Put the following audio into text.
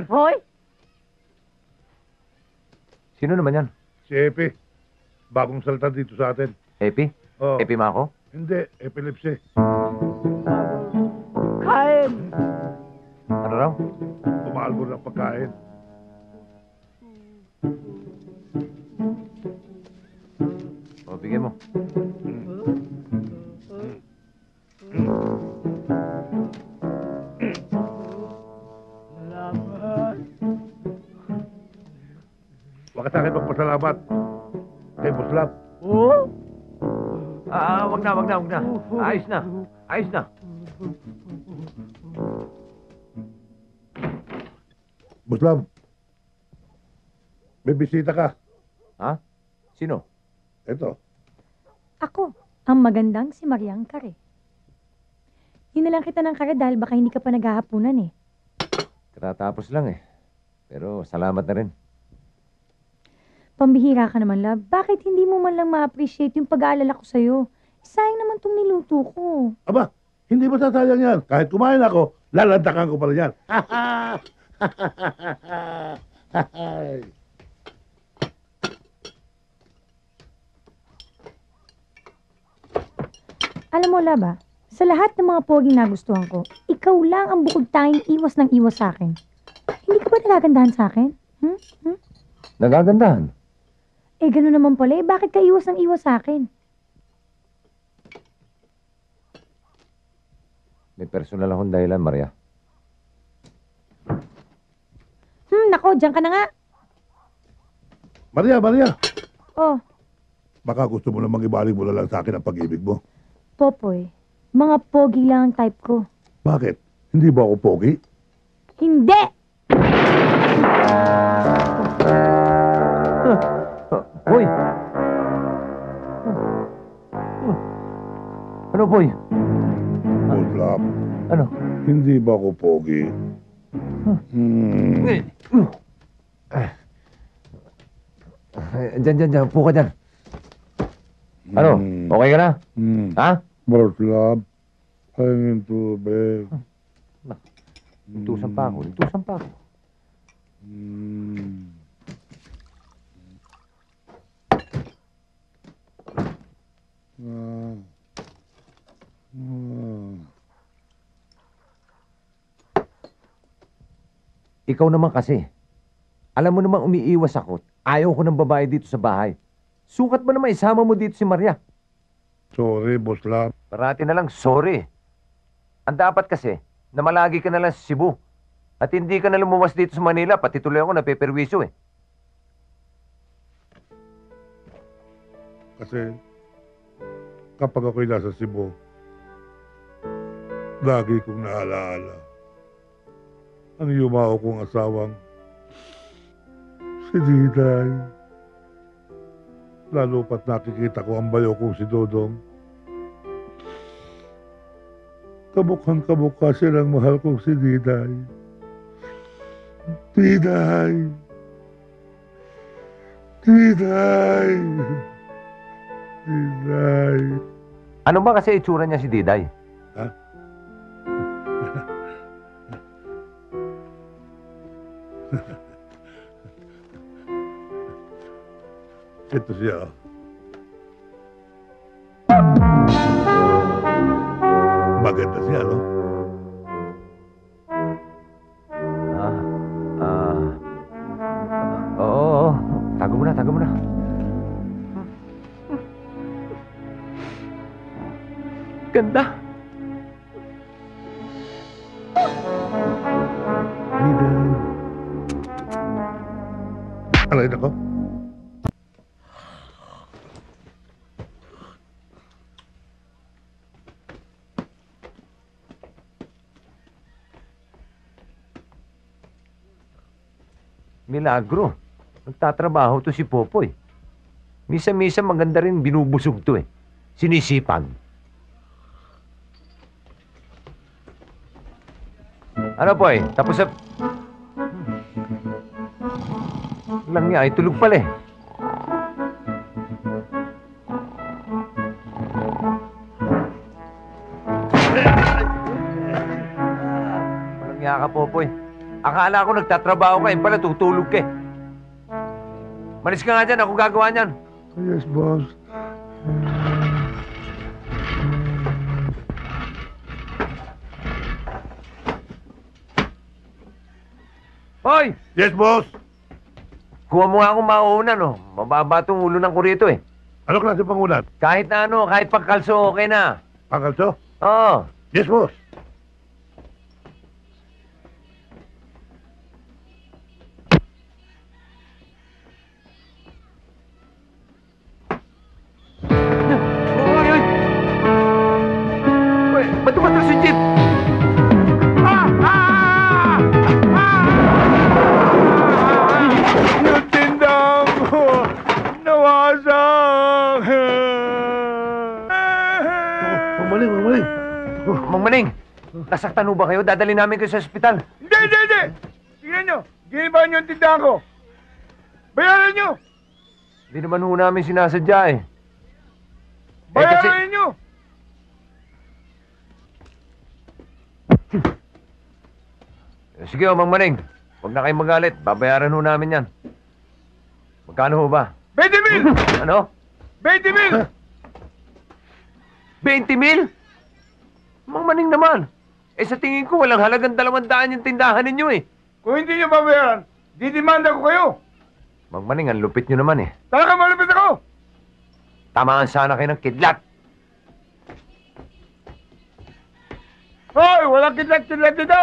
Hoy! Sino naman yan? Si Epi. Bagong salta dito sa atin. Epi? Oh. Epi Mako? Hindi, epilepsy. Kain! Ano raw? Umaalbor ng pagkain. O, bigyan mo. Salamat. Huwag ka sa akin magpasalamat. Kay Boss Lab. Oh? Wag na. Ayos na. Boss Lab. May bisita ka. Ha? Sino? Ito. Ako, ang magandang si Mariang Kare. Hinalang kita ng kare dahil baka hindi ka pa naghahapunan eh. Katatapos lang eh. Pero salamat na rin. Pambihira ka naman, love. Bakit hindi mo man lang ma-appreciate yung pag-aalala ko sa'yo? Sayang naman tong niluto ko. Aba, hindi mo sasayang yan. Kahit kumain ako, lalantakan ko pala yan. Alam mo, love, sa lahat ng mga poging nagustuhan ko, ikaw lang ang bukod tanging iwas ng iwas sa akin. Hindi ka ba nagagandahan sa akin? Nagagandahan. Eh, gano'n naman pala eh. Bakit ka iwas ng iwas sa akin? May personal akong dahilan, Maria. Nako, diyan ka na nga. Maria, Oh, baka gusto mo namang ibalik mo na lang sa akin ang pag-ibig mo. Popoy, mga pogi lang ang type ko. Bakit? Hindi ba ako pogi? Hindi! Boy! Ano, boy? Boss Lab, Ano? hindi ba ako pogi? Diyan. Upo ka dyan. Ano? Okay ka na? Ha? Boss Lab, hangin tubig. Itusan pa ako. Ikaw naman kasi. Alam mo namang umiiwas ako. Ayaw ko ng babae dito sa bahay. Sukat mo naman isama mo dito si Maria. Sorry, Boss Lab. Parati na lang sorry. Ang dapat kasi, na malagi ka na lang sa Cebu. At hindi ka na lumuwas dito sa Manila, pati tuloy ako napeperwisyo eh. Kasi kapag ako'y nasa Cebu, lagi kong naalaala ang yumao kong asawang si Diday. Lalo pat nakikita ko ang bayo kong si Dodong. Kamukhang kamukha siya ng mahal kong si Diday. Diday! Diday! Diday! Ano ba kasi itsura niya si Diday? Ha? Ito siya. Maganda siya, no? Oo. Tago mo na. Ganda. Diday. Alay na ko. Milagro. Nagtatrabaho to si Popoy. Misa-misa maganda rin binubusog to eh. Sinisipag. Ano Poy? Tapos sa... Lang niya ay tulog pala eh. Walang niya ka Popoy. Akala ko nagtatrabaho ka, yun pala tutulog ka eh. Malis ka nga dyan, ako gagawa niyan. Yes, boss. Hoy! Yes, boss. Kuha mo nga akong mauunan, no? Mababa tong ulo ng kurito eh. Ano klase pangunan? Kahit na ano, kahit pagkalso, okay na. Pangkalso? Oo. Yes, boss. Uy, uy! Uy, ba't tumatas si Jeep? Yung tindang ko, nawasak. Mamaling, mamaling. Mang Maning, nasaktan ho ba kayo? Dadali namin kayo sa ospital. Hindi. Tingnan nyo, giniba nyo yung tindahan ko. Bayaran nyo. Hindi naman ho namin sinasadya eh. Bayaran nyo. Sige o, Mang Maning. Huwag na kayong magalit. Babayaran ho namin yan. Magkano ho ba? 20,000! Ano? 20,000! 20,000? Mang Maning naman. Eh sa tingin ko, walang halagang 200 yung tindahan ninyo eh. Kung hindi nyo babayaran, didimanda ko kayo. Mang Maning, ang lupit nyo naman eh. Talaga malapit ako. Tamaan sana kayo ng kidlat. Hoy, walang kidlat-kidlat dito!